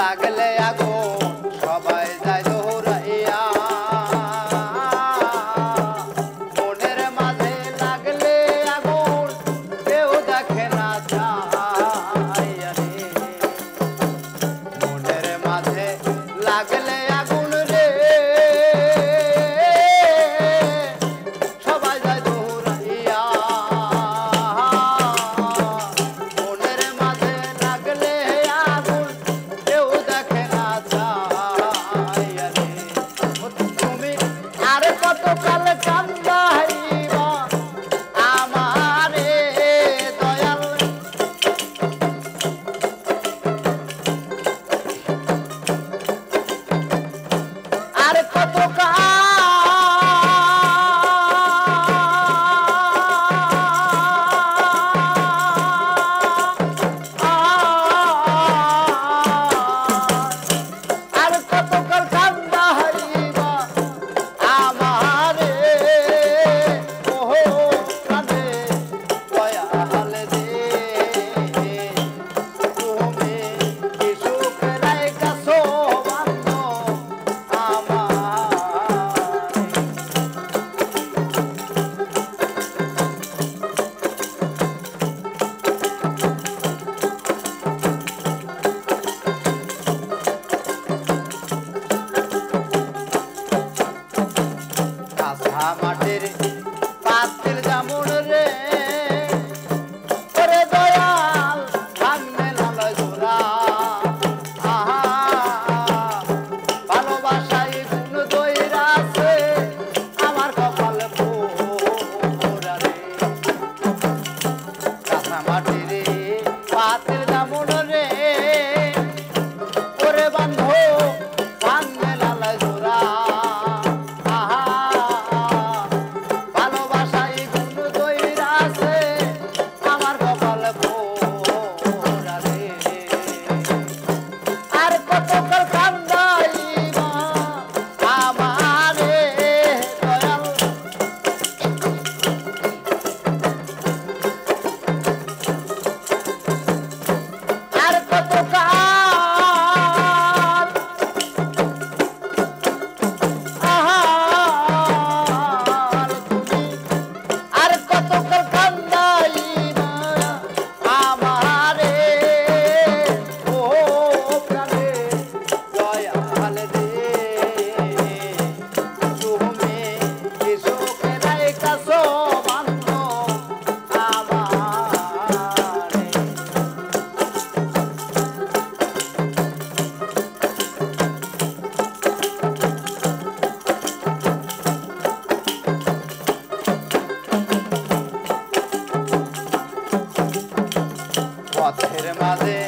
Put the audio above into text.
লাগলে আগুন সবাই যায় দৌড়াইয়া মনের মাঝে লাগলে আগুন কেউ দেখে না চাইয়া রে মনের মাঝে লাগলে আগুন রে সবাই যায় দৌড়াইয়া মনের মাঝে লাগলে আগুন কেউ দেখে না চাইয়া রে তুমি আর কত কাল কান্দাইবা আমারে দয়াল আর কত আর কত কাল কান্দা হারিবা আমারে ওহো কাঁদে দয়াল দে তুমি কি সুখ রাইখাছো বান্ধ কাঁচা মাটির পাতিল যেমন রে ওরে দয়াল ভাঙনে লালয় জোড়া আহা ভালোবাসায় গুণ দইরাছে আমার কপাল পোড়া রে কাঁচা মাটির পাতিল যেমন রে ওরে বান্ধ ভাঙনে লালয় জোড়া পথের মাঝে